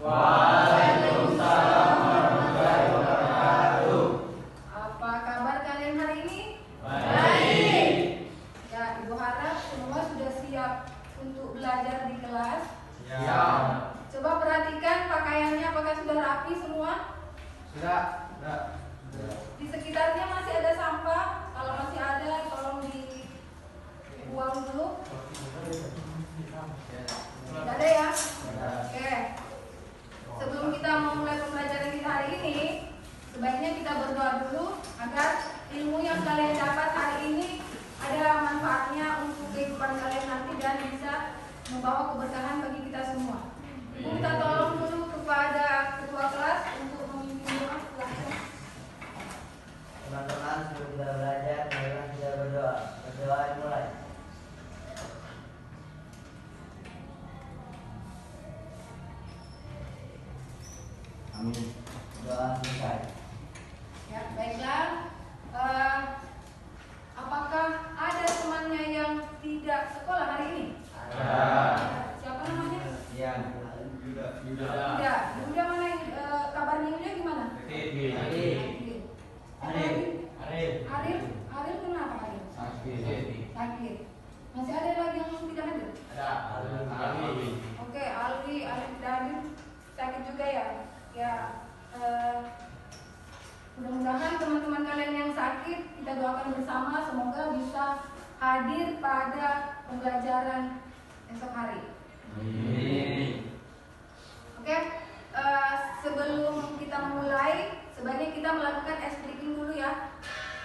Waalaikumsalam warahmatullahi wabarakatuh. Apa kabar kalian hari ini? Baik. Ya, Ibu harap semua sudah siap untuk belajar di kelas. Siap. Coba perhatikan pakaiannya, apakah sudah rapi semua? Sudah. Di sekitarnya masih ada sampah. Kalau masih ada, tolong dibuang dulu. Tidak ada ya? Oke. Sebelum kita memulai pembelajaran kita hari ini, sebaiknya kita berdoa dulu agar ilmu yang kalian dapat hari ini ada manfaatnya untuk kehidupan kalian nanti dan bisa membawa keberkahan bagi kita semua. Ibu minta tolong dulu kepada ketua kelas untuk memimpin doa. Silahkan. Teman-teman, sebelum kita belajar, marilah kita berdoa. Berdoa dimulai. Amin. Doa selesai. Ya, baiklah. Apakah ada temannya yang tidak sekolah hari ini? Ada. Siapa namanya? Yang Yuda. Yuda. Yuda mana? Kabarnya Yuda gimana? Arif. Arif kenapa Arif? Sakit. Masih ada lagi yang tidak hadir? Ada. Oke, Alwi tidak hadir. Sakit juga ya. Ya, mudah-mudahan teman-teman kalian yang sakit kita doakan bersama semoga bisa hadir pada pembelajaran esok hari. Amin. Oke, sebelum kita mulai, sebaiknya kita melakukan ice breaking dulu ya.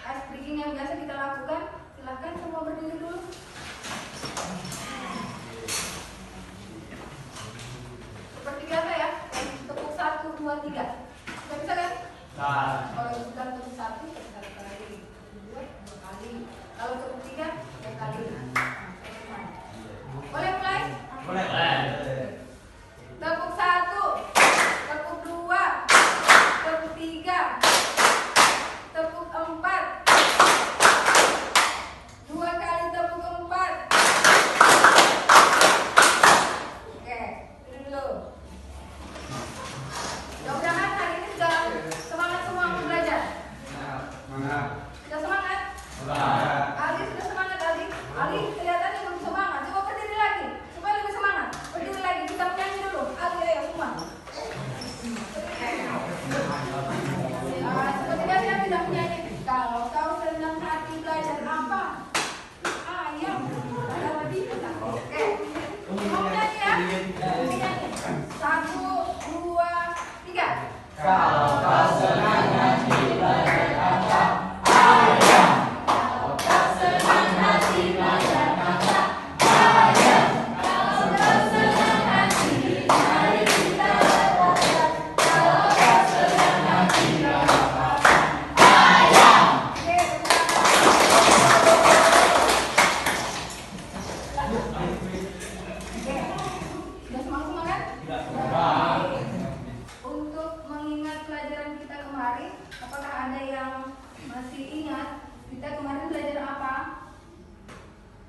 Ice breaking yang biasa kita lakukan. Silahkan semua berdiri dulu. Seperti biasa ya, tepuk 1, 2, 3. Sudah bisa kan? Kalau bukan tepuk 1, satu kali. 2 kali. Kalau tepuk 3, 3 kali. Boleh mulai? Tepuk 1, tepuk 2, tepuk 3, tepuk 4, 2 kali tepuk 4. Oke, ini dulu. Mudah-mudahan hari ini sudah semangat semua untuk belajar. Sudah semangat? Ali sudah semangat Ali. Ali kelihatannya belum semangat. Coba berdiri lagi supaya lebih semangat. Berdiri lagi, kita menyanyi dulu. Ali ayo semua. Seperti biasa kita menyanyi. Kalau kau senang hati belajar apa? Ayam. Ada lagi? Oke. Mau menyanyi ya? Mau menyanyi. 1, 2, 3. Kalau kau senang hati belajar apa? Kalau kau senang hati belajar kata ayam. Kalau kau senang hati mari kita belajar. Kalau kau senang hati belajar kata ayam. Oke, sudah semangat? Untuk mengingat pelajaran kita kemarin, apakah ada yang masih ingat kita kemarin belajar apa?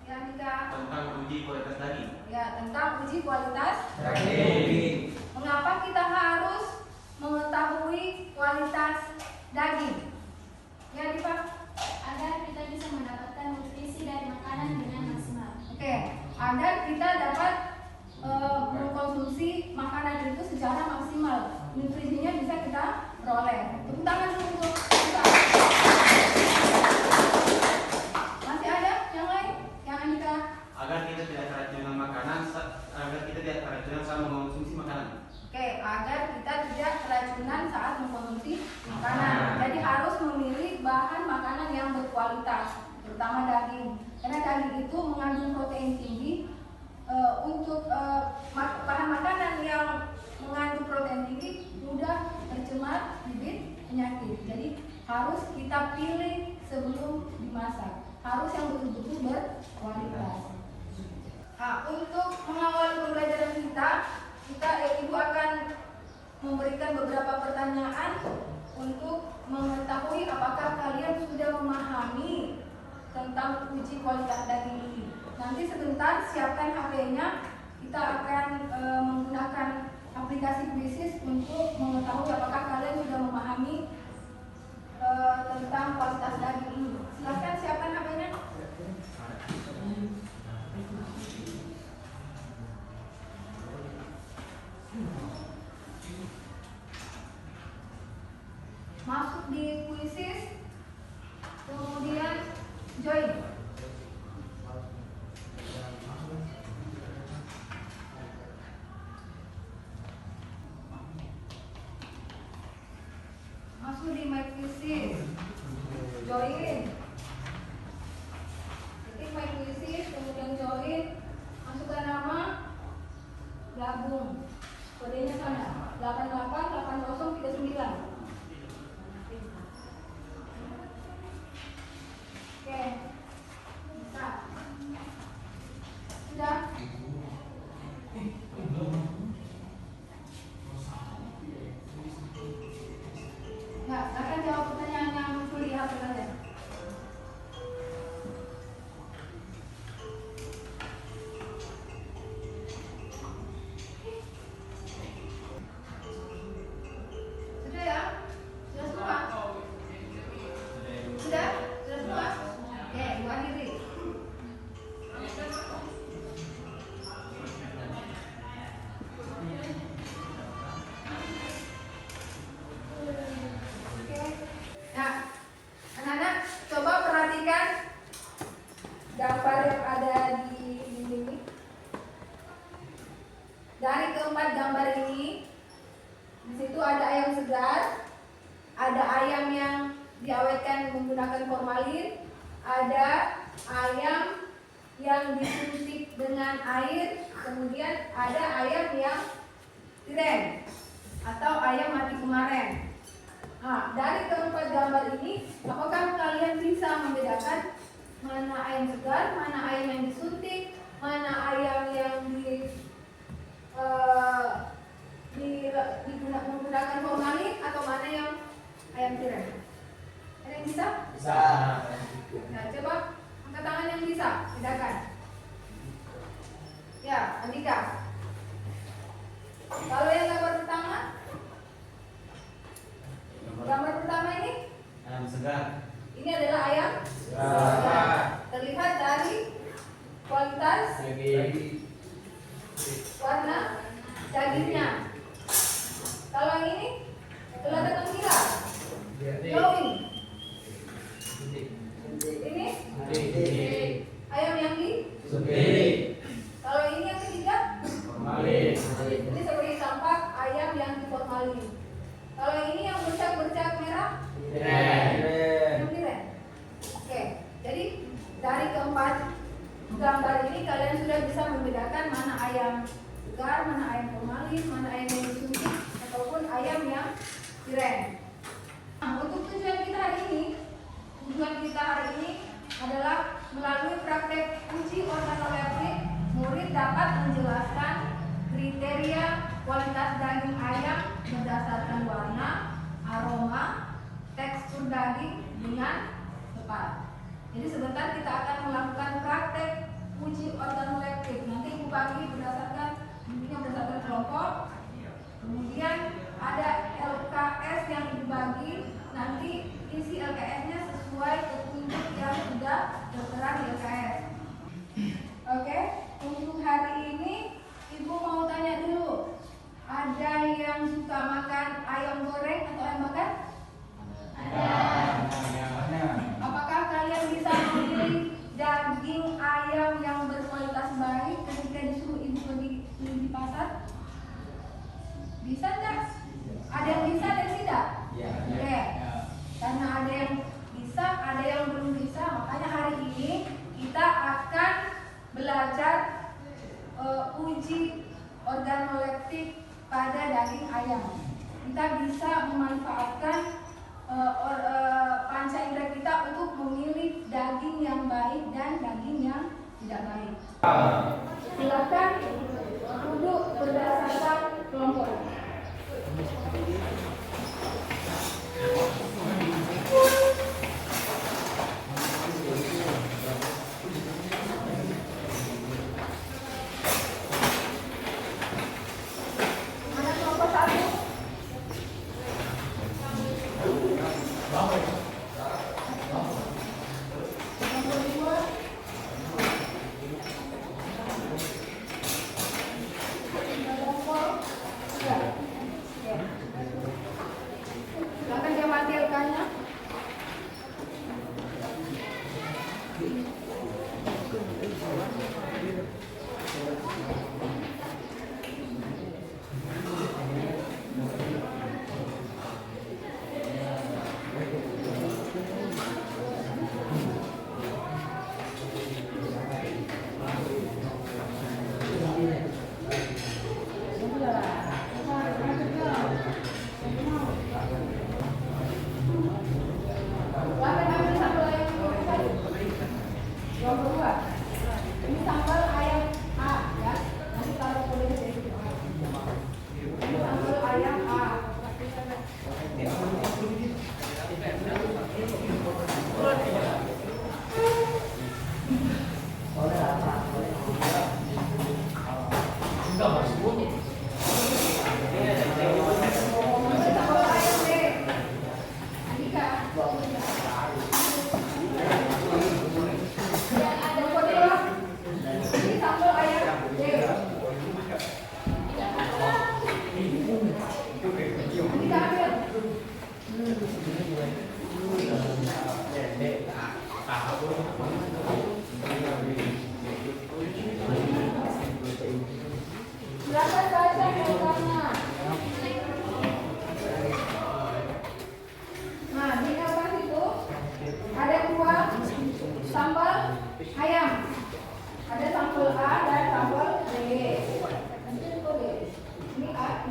Ya, Andika. Tentang uji kualitas daging. Ya, tentang uji kualitas. Daging. Mengapa kita harus mengetahui kualitas daging? Ya, Diva. Agar kita bisa mendapatkan nutrisi dari makanan dengan maksimal. Oke, agar kita dapat mengkonsumsi makanan itu secara maksimal. Nutrisinya bisa kita peroleh. Tepuk tangan dulu untuk kita. Masih ada yang lain? Yang Andika? Agar kita tidak keracunan makanan, agar kita tidak keracunan saat mengonsumsi makanan. Oke, agar kita tidak keracunan saat mengkonsumsi makanan. Jadi harus memilih bahan makanan yang berkualitas, terutama daging. Karena daging itu mengandung protein tinggi. Untuk bahan makanan yang mengandung protein tinggi mudah tercemar bibit penyakit. Jadi harus kita pilih sebelum dimasak. Harus yang betul-betul berkualitas. Nah, untuk mengawali pembelajaran kita Ibu akan memberikan beberapa pertanyaan untuk mengetahui apakah kalian sudah memahami tentang uji kualitas daging ini. Nanti sebentar siapkan HP-nya, kita akan menggunakan aplikasi aplikasi Quizzes untuk mengetahui apakah kalian sudah memahami tentang kualitas daging ini. Silahkan siapkan HP-nya. Masuk di Quizzes, kemudian join. Masuk di My Quizzes, join. Ketik My Quizzes, kemudian join. Masukkan nama, gabung. Kodenya sana 888039. Oke, bisa. Sudah. Nggak, akan jawab pertanyaan yang muncul di HP kalian. Sudah ya? Sudah semua? Sudah? Sudah semua? Oke, gua akhiri. Oke. Nah, anak-anak coba perhatikan gambar yang ada di ini. Dari keempat gambar ini, di situ ada ayam segar, ada ayam yang diawetkan menggunakan formalin, ada ayam yang disuntik dengan air, kemudian ada ayam yang tiren atau ayam mati kemarin. Nah, dari keempat gambar ini, apakah kalian bisa membedakan mana ayam segar, mana ayam yang disuntik, mana ayam yang menggunakan formalin, atau mana yang ayam tiren? Ada yang bisa? Bisa. Nah, coba angkat tangan yang bisa, bedakan. Ya, Andika. Kalau yang gambar pertama ini, Ayam segar. ini adalah ayam segar. Terlihat dari kualitas warna dagingnya. Kalau yang ini kelihatan mengkilat, glowing. Ini ayam yang di. Kalau ini yang ketiga, ini seperti tampak ayam yang diformalin. Kalau ini yang bercak merah, yang tiren. Oke, jadi dari keempat gambar ini kalian sudah bisa membedakan mana ayam segar, mana ayam formalin, mana ayam yang disuntik, ataupun ayam yang tiren. Nah, untuk tujuan kita hari ini adalah melalui praktek uji organoleptik, murid dapat menjelaskan kriteria kualitas daging ayam berdasarkan warna, aroma, tekstur daging dengan tepat. Jadi sebentar kita akan melakukan praktek uji organoleptik. Nanti Ibu bagi berdasarkan kelompok. Kemudian ada LKS yang Ibu bagi. Nanti isi LKS-nya sesuai petunjuk yang sudah tertera di LKS. Oke, untuk hari ini Ibu mau tanya dulu. Ada yang suka makan ayam goreng atau ayam bakar? Ada. Apakah kalian bisa memilih daging ayam yang berkualitas baik ketika disuruh Ibu pergi di pasar? Bisa nggak? Ada yang bisa, ada yang tidak? Oke. Karena ada yang bisa, ada yang belum bisa, makanya hari ini kita akan belajar uji organoleptik pada daging ayam. Kita bisa memanfaatkan panca indera kita untuk memilih daging yang baik dan daging yang tidak baik. Silakan duduk berdasarkan kelompok. Mana kelompok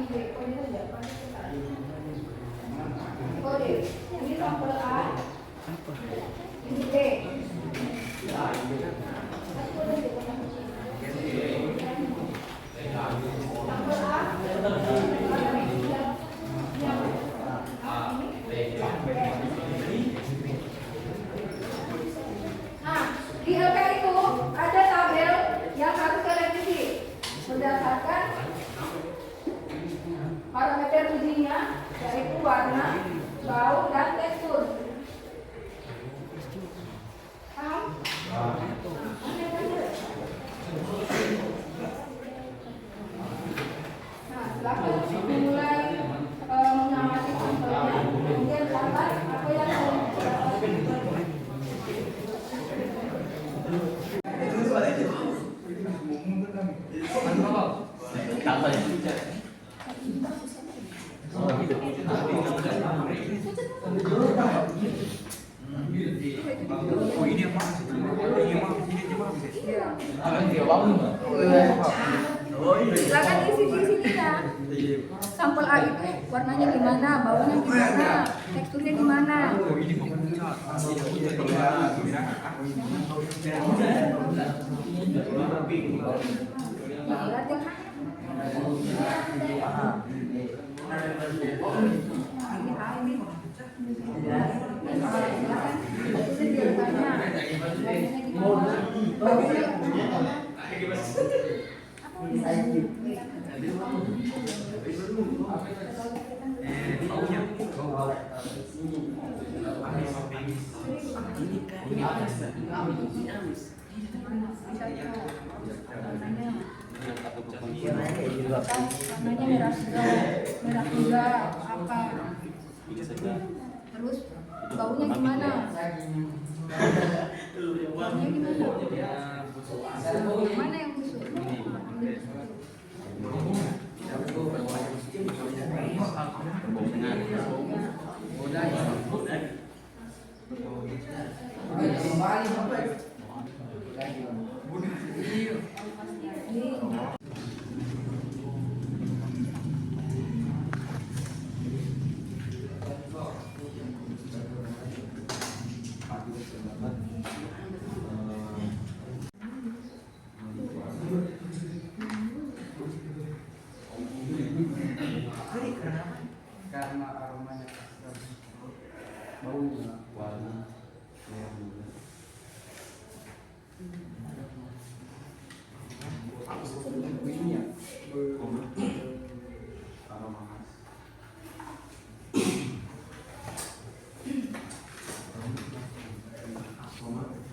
B. Kode saja. Kode. Ini sampel A. Ini B. Sampel A. Nah, di LK itu ada tabel yang harus kalian isi berdasarkan parameter ujinya, yaitu warna, bau, dan tekstur. Paham? Nah, setelah kalian mulai mengamati sampelnya, kemudian catat apa yang kalian dapat. Silakan isi di sininya. Sampel A itu warnanya gimana, baunya gimana, teksturnya gimana. Lihat ya. Ini A ini. Silakan. Itu dia warnanya. Warnanya gimana? Baunya gimana? Warnanya merah juga apa? Terus baunya gimana? Baunya gimana? Mana yang busuk? Karena aromanya bau warna merah juga. Ini ya aroma khas. Yang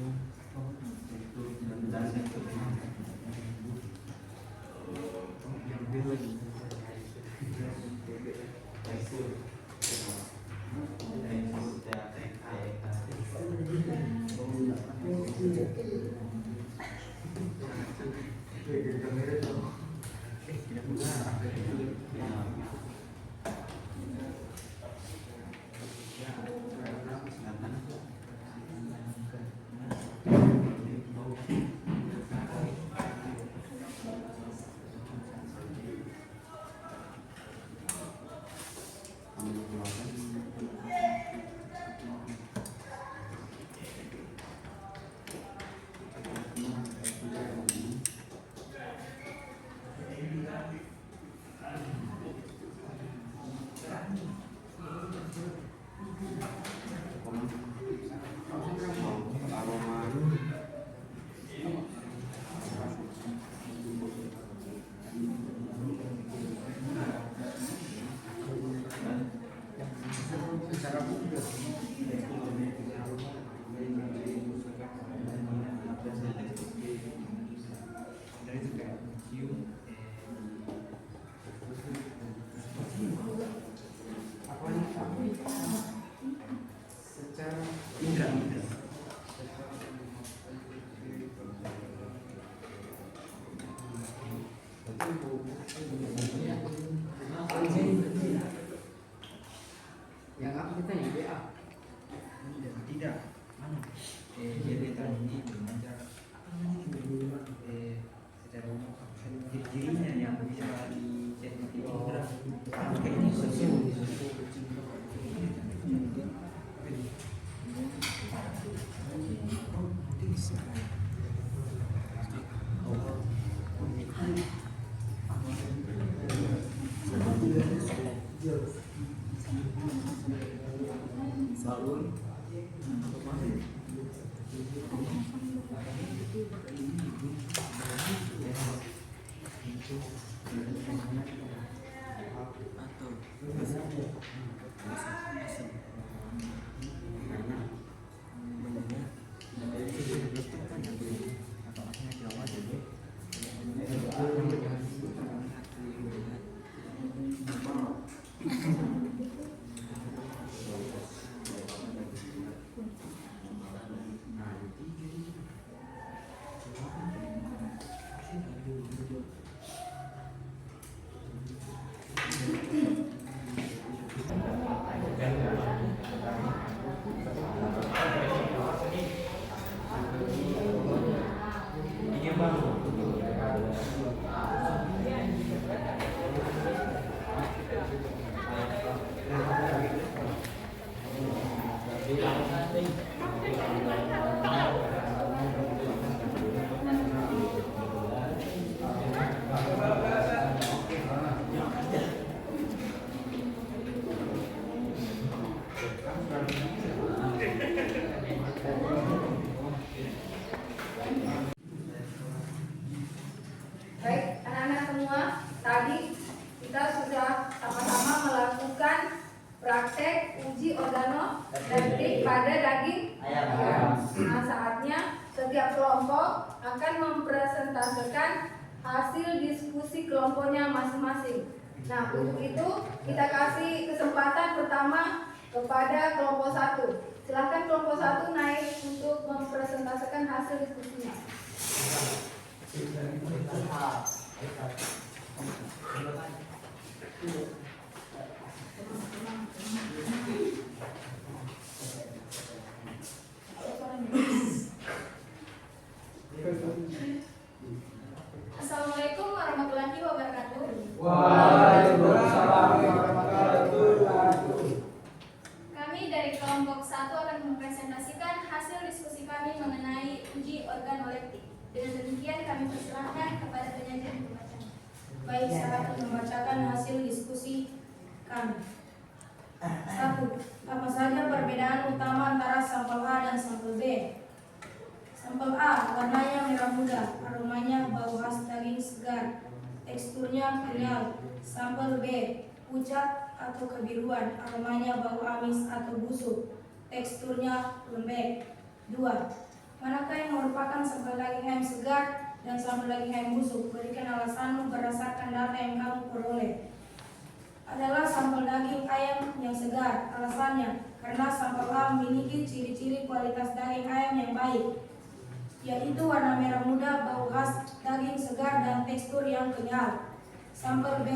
apa kita yang BA? Tidak. Mana? Jadi tadi belajar secara umum ciri-cirinya yang bisa dicek di Harun. Baik, anak-anak semua, tadi kita sudah sama-sama melakukan praktek uji organoleptik pada daging ayam. Nah, saatnya setiap kelompok akan mempresentasikan hasil diskusi kelompoknya masing-masing. Nah, untuk itu kita kasih kesempatan pertama kepada kelompok 1. Silakan kelompok 1 naik untuk mempresentasikan hasil diskusinya. Assalamualaikum warahmatullahi wabarakatuh. Waalaikumsalam warahmatullahi wabarakatuh. Kami dari kelompok 1 akan mempresentasikan hasil diskusi kami mengenai uji organoleptik. Dengan demikian kami persilahkan kepada penyaji membaca. Baik, saya akan membacakan hasil diskusi kami. 1. Apa saja perbedaan utama antara sampel A dan sampel B? Sampel A warnanya merah muda, aromanya bau khas daging segar, teksturnya kenyal. Sampel B pucat atau kebiruan, aromanya bau amis atau busuk, teksturnya lembek. 2. Manakah yang merupakan sampel daging ayam segar dan sampel daging ayam busuk? Berikan alasanmu berdasarkan data yang kamu peroleh. Adalah sampel daging ayam yang segar. Alasannya, karena sampel A memiliki ciri-ciri kualitas daging ayam yang baik, yaitu warna merah muda, bau khas daging segar, dan tekstur yang kenyal. Sampel B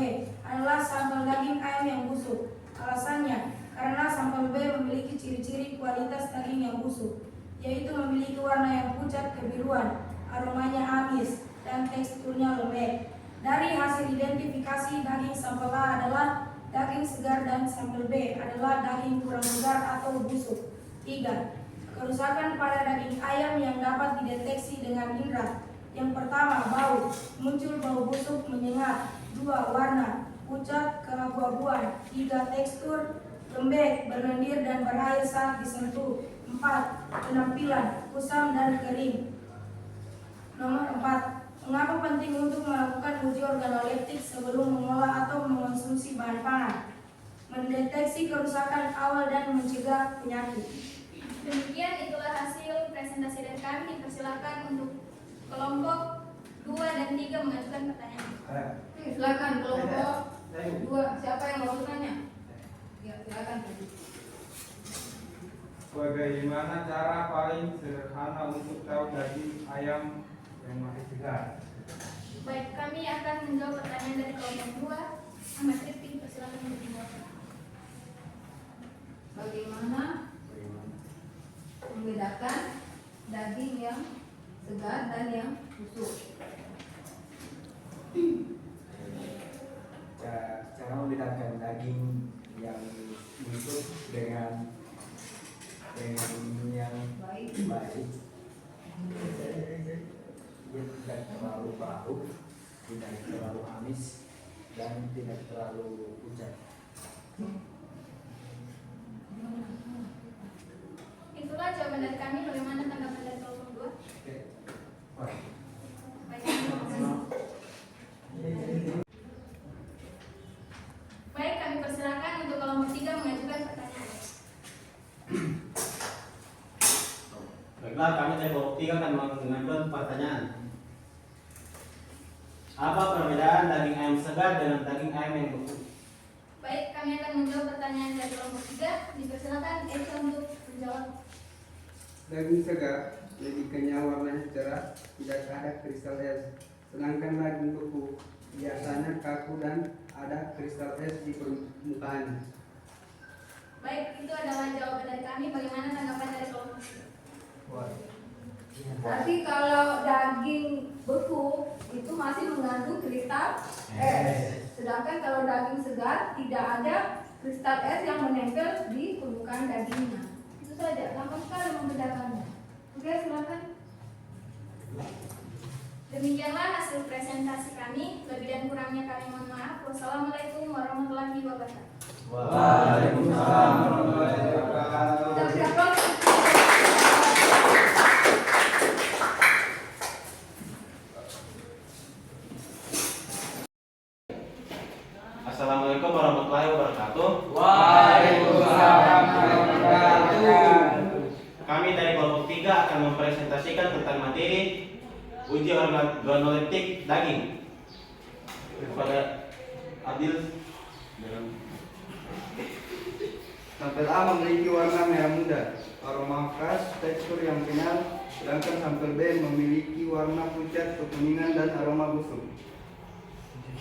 adalah sampel daging ayam yang busuk. Alasannya, karena sampel B memiliki ciri-ciri kualitas daging yang busuk, yaitu memiliki warna yang pucat kebiruan, aromanya amis, dan teksturnya lembek. Dari hasil identifikasi, daging sampel A adalah daging segar dan sampel B adalah daging kurang segar atau busuk. 3. Kerusakan pada daging ayam yang dapat dideteksi dengan indera. Yang pertama, bau. Muncul bau busuk menyengat. 2. Warna. Pucat keabu-abuan. 3. Tekstur. Lembek, berlendir dan berair saat disentuh. 4. Penampilan. Kusam dan kering. Nomor 4. Mengapa penting untuk melakukan uji organoleptik sebelum mengolah atau mengonsumsi bahan pangan? Mendeteksi kerusakan awal dan mencegah penyakit. Demikian itulah hasil presentasi dari kami. Dipersilakan untuk kelompok 2 dan 3 mengajukan pertanyaan. Silakan kelompok 2. Siapa yang mau bertanya? Ya, silakan. Bagaimana cara paling sederhana untuk tahu daging ayam yang masih segar? Baik, kami akan menjawab pertanyaan dari kelompok 2. Ahmad Rifki, persilakan untuk menjawab. Bagaimana membedakan daging yang segar dan yang busuk? Cara membedakan daging yang busuk dengan yang Baik. Dia tidak terlalu bau, tidak terlalu amis, dan tidak terlalu pucat. Sebentar, kami dari kelompok 3 akan mengajukan pertanyaan. Apa perbedaan daging ayam segar dengan daging ayam yang beku? Baik, kami akan menjawab pertanyaan dari kelompok 3. Dipersilakan Elsa untuk menjawab. Daging segar lebih kenyal warnanya cerah, tidak ada kristal es. Sedangkan daging beku biasanya kaku dan ada kristal es di permukaannya. Baik, itu adalah jawaban dari kami. Bagaimana tanggapan dari kelompok 3? Berarti kalau daging beku itu masih mengandung kristal es. Sedangkan kalau daging segar tidak ada kristal es yang menempel di permukaan dagingnya. Itu saja, gampang sekali membedakannya. Oke, silakan. Demikianlah hasil presentasi kami. Lebih dan kurangnya kami mohon maaf. Wassalamualaikum warahmatullahi wabarakatuh. Waalaikumsalam warahmatullahi wabarakatuh. Kita siapkan. Assalamualaikum warahmatullahi wabarakatuh. Waalaikumsalam warahmatullahi wabarakatuh. Kami dari kelompok 3 akan mempresentasikan tentang materi uji organoleptik daging. Kepada Adil dalam Sampel A memiliki warna merah muda, aroma khas, tekstur yang kenyal, sedangkan sampel B memiliki warna pucat, kekuningan, dan aroma busuk.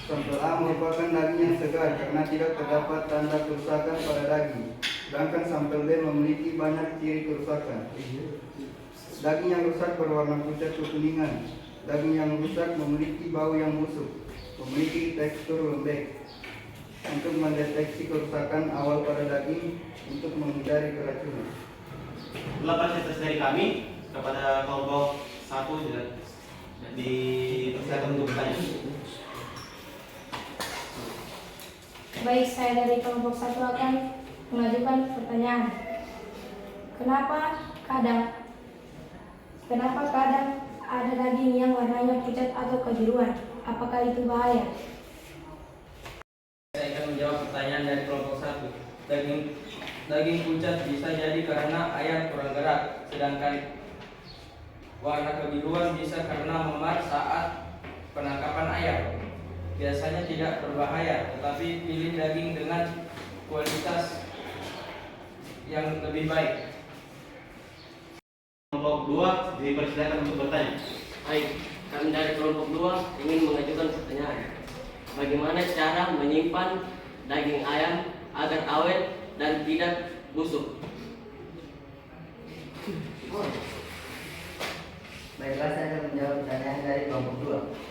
Sampel A merupakan daging yang segar karena tidak terdapat tanda kerusakan pada daging, sedangkan sampel B memiliki banyak ciri kerusakan. Daging yang rusak berwarna pucat kekuningan. Daging yang rusak memiliki bau yang busuk, memiliki tekstur lembek. Untuk mendeteksi kerusakan awal pada daging untuk menghindari keracunan. Itulah presentasi dari kami. Kepada kelompok 1 dipersilakan untuk bertanya. Baik, saya dari kelompok 1 akan mengajukan pertanyaan. Kenapa kadang ada daging yang warnanya pucat atau kebiruan? Apakah itu bahaya? Saya akan menjawab pertanyaan dari kelompok 1. Daging pucat bisa jadi karena ayam kurang gerak, sedangkan warna kebiruan bisa karena memar saat penangkapan ayam. Biasanya tidak berbahaya, tetapi pilih daging dengan kualitas yang lebih baik. Kelompok 2 dipersilakan untuk bertanya. Baik, kami dari kelompok 2 ingin mengajukan pertanyaan. Bagaimana cara menyimpan daging ayam agar awet dan tidak busuk? Baiklah, saya akan menjawab pertanyaan dari kelompok 2.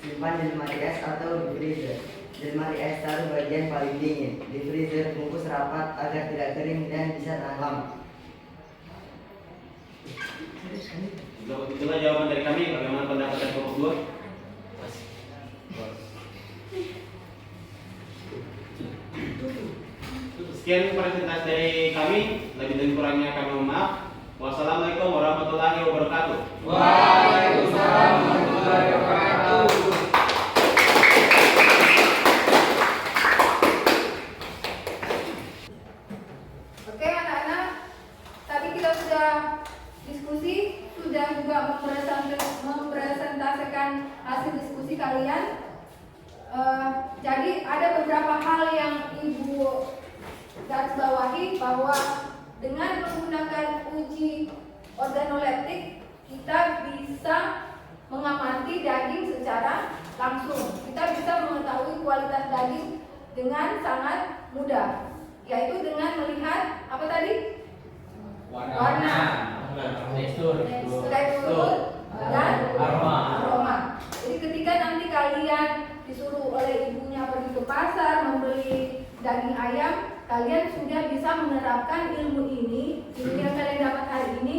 Simpan di lemari es atau di freezer. Di lemari es taruh bagian paling dingin. Di freezer bungkus rapat agar tidak kering dan bisa tahan lama. Itulah jawaban dari kami. Bagaimana pendapat dari kelompok 2? Sekian presentasi dari kami. Lebih dan kurangnya kami mohon maaf. Wassalamualaikum warahmatullahi wabarakatuh. Waalaikumsalam warahmatullahi wabarakatuh. Oke anak-anak, tadi kita sudah diskusi, sudah juga mempresentasikan hasil diskusi kalian. Jadi ada beberapa hal yang Ibu garis bawahi bahwa dengan menggunakan uji organoleptik kita bisa mengamati daging secara langsung. Kita bisa mengetahui kualitas daging dengan sangat mudah, yaitu dengan melihat apa tadi? Warna, tekstur, dan aroma. Jadi ketika nanti kalian disuruh oleh ibunya pergi ke pasar membeli daging ayam, kalian sudah bisa menerapkan ilmu yang kalian dapat hari ini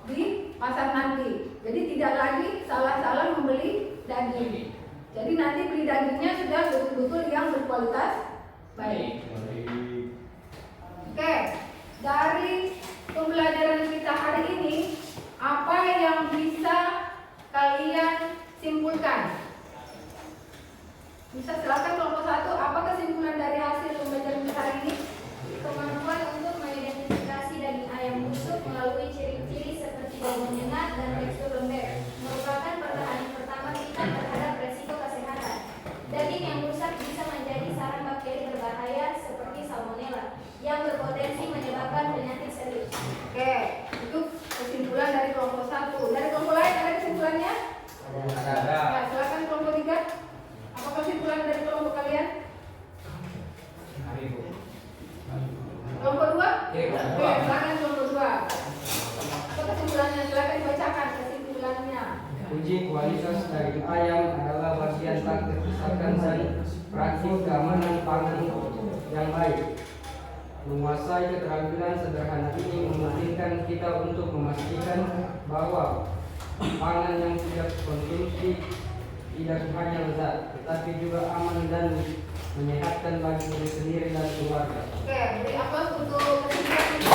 di pasar nanti. Jadi tidak lagi salah-salah membeli daging. Jadi nanti beli dagingnya sudah betul-betul yang berkualitas baik. Oke, dari pembelajaran kita hari ini, apa yang bisa kalian simpulkan? Bisa silakan kelompok 1, apa kesimpulan dari hasil pembelajaran kita hari ini? Kemampuan untuk mengidentifikasi daging ayam busuk melalui ciri-ciri praktik keamanan pangan yang baik. Menguasai keterampilan sederhana ini memungkinkan kita untuk memastikan bahwa pangan yang tidak konsumsi tidak hanya lezat, tetapi juga aman dan menyehatkan bagi diri sendiri dan keluarga. Oke, beri aplaus untuk kesimpulan ini.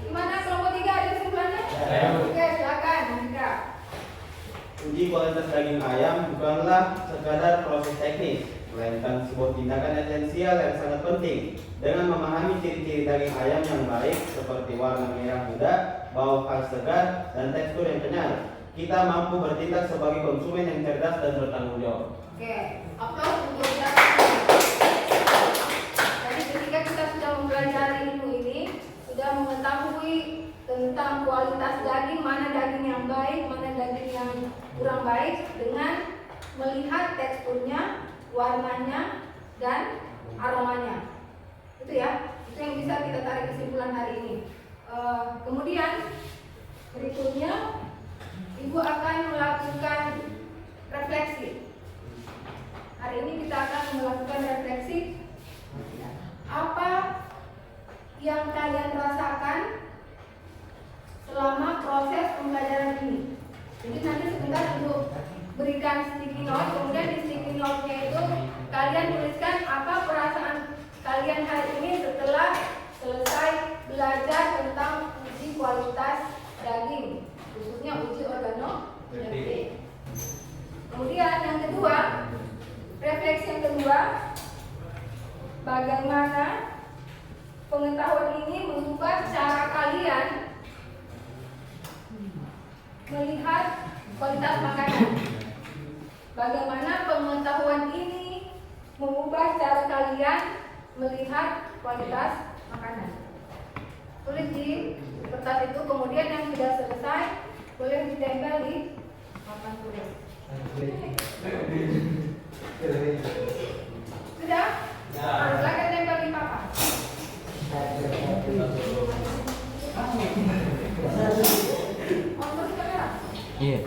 Gimana kelompok 3 ada kesimpulannya? Oke, silakan Mika. Uji kualitas daging ayam bukanlah sekadar proses teknis, melainkan sebuah tindakan esensial yang sangat penting. Dengan memahami ciri-ciri daging ayam yang baik seperti warna merah muda, bau khas segar, dan tekstur yang kenyal, kita mampu bertindak sebagai konsumen yang cerdas dan bertanggung jawab. Oke, aplaus untuk kita. Jadi ketika kita sudah mempelajari ilmu ini, sudah mengetahui tentang kualitas daging, mana daging yang baik, mana daging yang kurang baik, dengan melihat teksturnya, warnanya, dan aromanya. Itu ya, itu yang bisa kita tarik kesimpulan hari ini. Kemudian berikutnya Ibu akan melakukan refleksi. Hari ini kita akan melakukan refleksi. Apa yang kalian rasakan selama proses pembelajaran ini? Jadi nanti sebentar Ibu berikan sticky note, kemudian di sticky note-nya itu kalian tuliskan apa perasaan kalian hari ini setelah selesai belajar tentang uji kualitas daging, khususnya uji organoleptik. Kemudian yang kedua, refleksi yang kedua, bagaimana pengetahuan ini mengubah cara kalian melihat kualitas makanan. Bagaimana pengetahuan ini mengubah cara kalian melihat kualitas makanan. Tulis di kertas itu, kemudian yang sudah selesai boleh ditempel di papan tulis. Sudah? Silakan tempel di papan. Iya.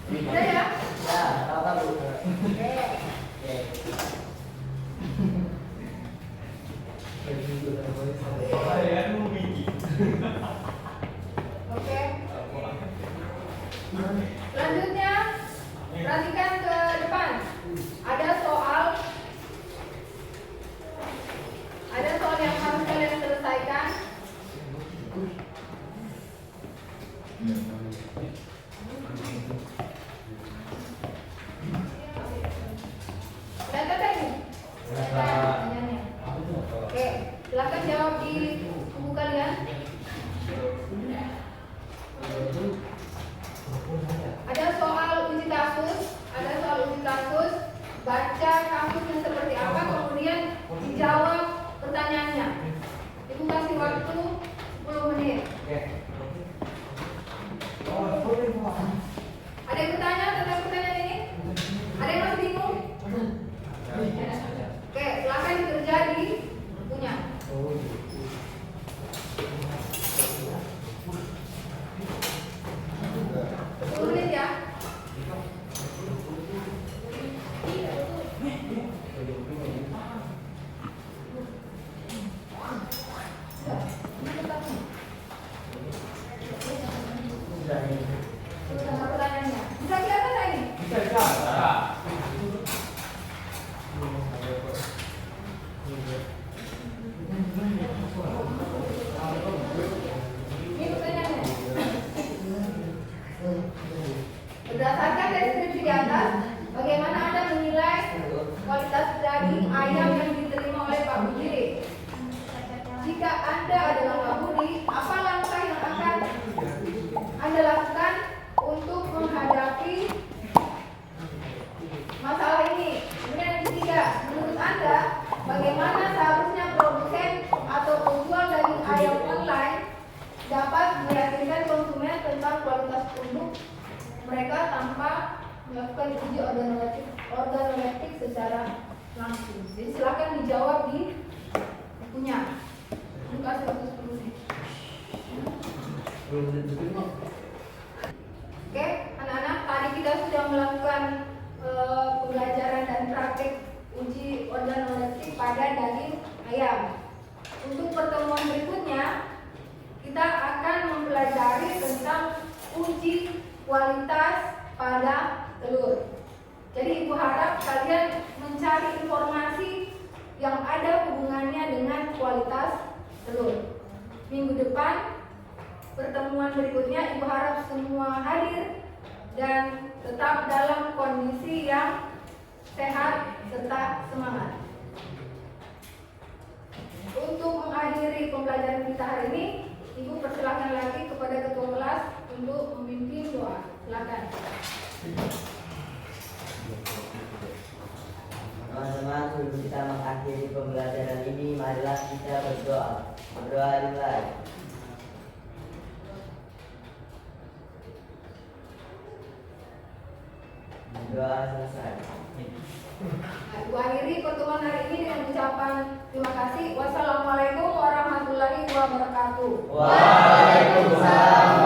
Sudah ya? Oke. Selanjutnya, perhatikan ke depan. Ada soal yang harus kalian selesaikan. Data ini? Pertanyaannya. Oke, silakan jawab di buku kalian. Ada soal uji kasus, baca kasusnya seperti apa, kemudian dijawab pertanyaannya. Ibu kasih waktu 10 menit. Ada yang bertanya tentang pertanyaan ini? Ada yang masih bingung? Oke, silakan bekerja di bukunya. Tulis ya. Pertanyaannya bisa kelihatan nggak ini? Ini pertanyaannya. Berdasarkan deskripsi di atas, bagaimana Anda menilai kualitas daging ayam yang diterima oleh Pak Budi? Jika Anda adalah Pak Budi, apa langkah yang akan Anda lakukan untuk menghadapi masalah ini? Kemudian yang ketiga, menurut Anda bagaimana seharusnya program produsen atau penjual daging ayam online dapat meyakinkan konsumen tentang kualitas produk mereka tanpa melakukan uji organoleptik secara langsung. Jadi silakan dijawab di bukunya. Buka 110 nih. Oke, anak-anak, tadi kita sudah melakukan pembelajaran dan praktik uji organoleptik pada daging ayam. Untuk pertemuan berikutnya, kita akan mempelajari tentang uji kualitas pada telur. Jadi Ibu harap kalian mencari informasi yang ada hubungannya dengan kualitas telur. Minggu depan, pertemuan berikutnya Ibu harap semua hadir dan tetap dalam kondisi yang sehat serta semangat. Untuk mengakhiri pembelajaran kita hari ini, Ibu persilahkan lagi kepada ketua kelas untuk memimpin doa. Silakan. Teman-teman, sebelum kita mengakhiri pembelajaran ini, marilah kita berdoa. Berdoa dimulai. Doa selesai. Nah, Ibu akhiri pertemuan hari ini dengan ucapan terima kasih. Wassalamualaikum warahmatullahi wabarakatuh. Waalaikumsalam